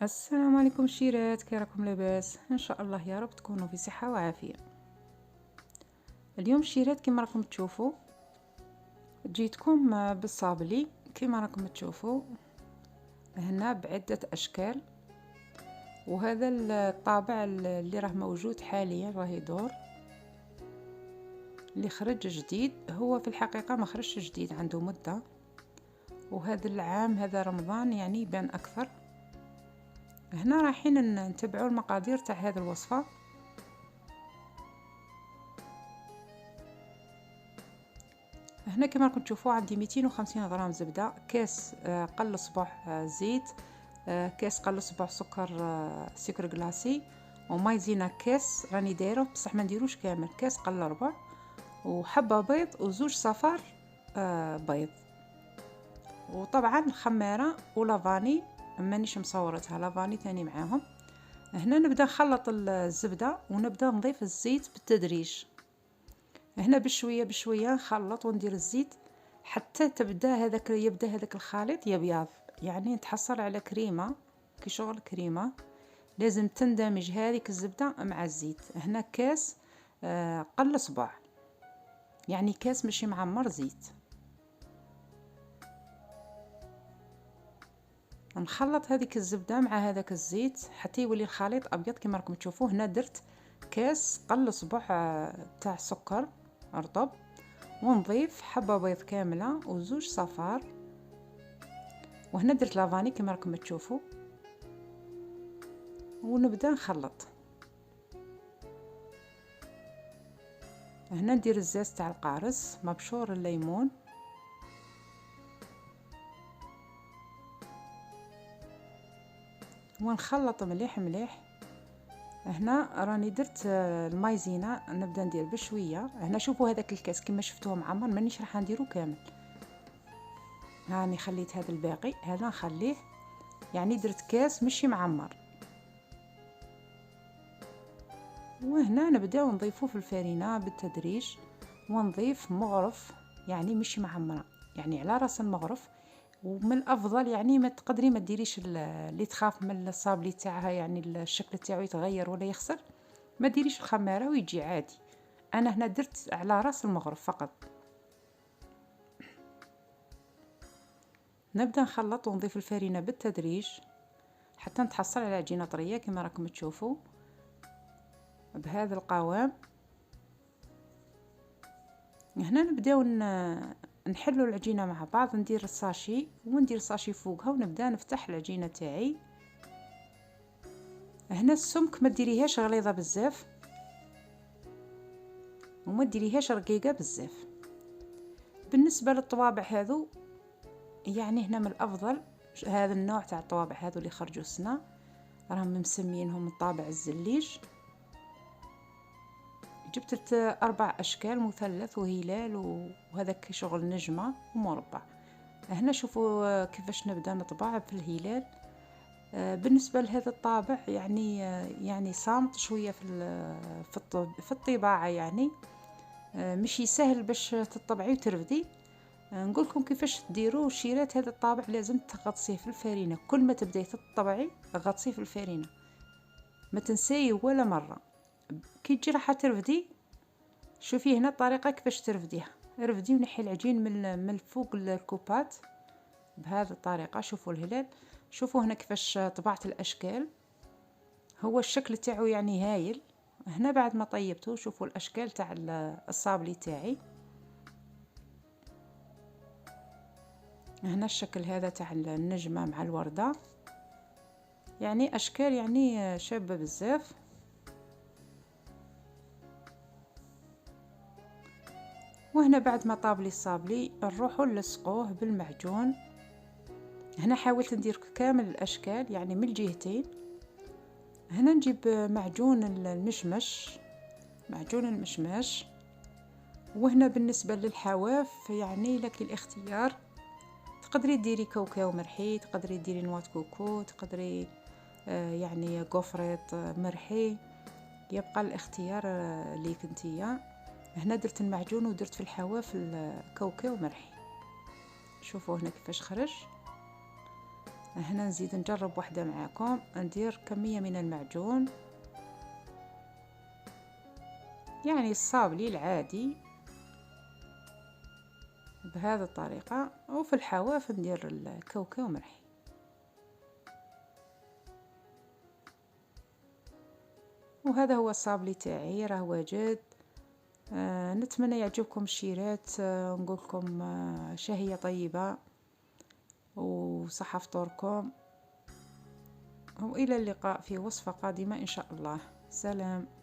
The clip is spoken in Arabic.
السلام عليكم شيرات، كي راكم لاباس؟ ان شاء الله يا رب تكونوا في صحه وعافيه. اليوم شيرات كما راكم تشوفوا جيتكم بالصابلي كما راكم تشوفوا هنا بعده اشكال. وهذا الطابع اللي راه موجود حاليا راه يدور، اللي خرج جديد. هو في الحقيقه ما خرجش جديد، عنده مده، وهذا العام هذا رمضان يعني يبان اكثر. هنا رايحين نتبعوا المقادير تاع هذه الوصفه. هنا كما راكم تشوفوا عندي 250 غرام زبده، كاس قل صباع زيت، كاس قل صباع سكر سكر كلاصي، ومايزينا كاس راني دايره بصح ما نديروش كامل، كاس قل ربع، وحبه بيض وزوج صفار بيض، وطبعا خميره ولافاني مانيش مصورتها، لافاني ثاني معاهم. هنا نبدا نخلط الزبده ونبدا نضيف الزيت بالتدريج. هنا بشويه بشويه نخلط وندير الزيت حتى يبدا هذاك الخليط يبيض، يعني نتحصل على كريمه، كي شغل كريمه. لازم تندمج هذيك الزبده مع الزيت. هنا كاس قل صباع، يعني كاس ماشي معمر زيت. نخلط هذيك الزبده مع هذاك الزيت حتى يولي الخليط ابيض كما راكم تشوفوا. هنا درت كاس قل صباع تاع سكر رطب، ونضيف حبه بيض كامله وزوج صفار، وهنا درت لافاني كما راكم تشوفوا، ونبدا نخلط. هنا ندير الزاز تاع القارص، مبشور الليمون، ونخلط مليح مليح. هنا راني درت المايزينا، نبدا ندير بشويه. هنا شوفوا هذاك الكاس كما شفتوه معمر، مانيش راح نديرو كامل، هاني خليت هذا الباقي، هذا نخليه، يعني درت كاس ماشي معمر. وهنا نبداو نضيفوه في الفرينه بالتدريج، ونضيف مغرف يعني مش معمره، يعني على راس المغرف. ومن الافضل يعني ما تقدري ما ديريش اللي تخاف من الصابلي تاعها، يعني الشكل تاعو يتغير ولا يخسر، ما ديريش الخماره ويجي عادي. انا هنا درت على راس المغرف فقط. نبدا نخلط ونضيف الفرينه بالتدريج حتى نتحصل على عجينه طريه كما راكم تشوفوا بهذا القوام. هنا نبداو نحلو العجينه مع بعض، ندير الساشي وندير ساشي فوقها، ونبدا نفتح العجينه تاعي. هنا السمك ما ديريهاش غليظه بزاف وما ديريهاش رقيقه بزاف. بالنسبه للطوابع هذو، يعني هنا من الافضل هذا النوع تاع الطوابع هذو اللي خرجوا السنه، راهم مسمينهم الطابع الزليج. جبت 4 اشكال، مثلث وهلال وهذاك شغل نجمه ومربع. هنا شوفوا كيفاش نبدا نطبع في الهلال. بالنسبه لهذا الطابع يعني صامت شويه في الطباعه، يعني مش سهل باش تطبعي وترفدي. نقول لكم كيفاش ديروا شيرات. هذا الطابع لازم تغطسيه في الفرينه، كل ما تبداي تطبعي غطسيه في الفرينه، ما تنساي ولا مره. كي تجي راح ترفدي، شوفي هنا الطريقه كيفاش ترفديها، رفدي ونحي العجين من فوق الكوبات بهذه الطريقه. شوفوا الهلال، شوفوا هنا كيفاش طبعت الاشكال، هو الشكل تاعو يعني هايل. هنا بعد ما طيبته شوفوا الاشكال تاع الصابلي تاعي. هنا الشكل هذا تاع النجمه مع الورده، يعني اشكال يعني شابه بزاف. وهنا بعد ما طاب لي الصابلي نروحوا نلصقوه بالمعجون. هنا حاولت ندير كامل الاشكال يعني من الجهتين. هنا نجيب معجون المشمش، معجون المشماش. وهنا بالنسبه للحواف يعني لك الاختيار، تقدري ديري كاوكاو مرحي، تقدري ديري نوات كوكو، تقدري يعني قفريط مرحي، يبقى الاختيار ليك نتيا. هنا درت المعجون ودرت في الحواف الكاوكاو مرحي. شوفوا هنا كيفاش خرج. هنا نزيد نجرب واحدة معاكم. ندير كمية من المعجون، يعني الصابلي العادي بهذه الطريقة، وفي الحواف ندير الكاوكاو مرحي. وهذا هو الصابلي تاعي راه واجد. نتمنى يعجبكم الشيرات. نقولكم شهية طيبة وصحة فطوركم، وإلى اللقاء في وصفة قادمة إن شاء الله. سلام.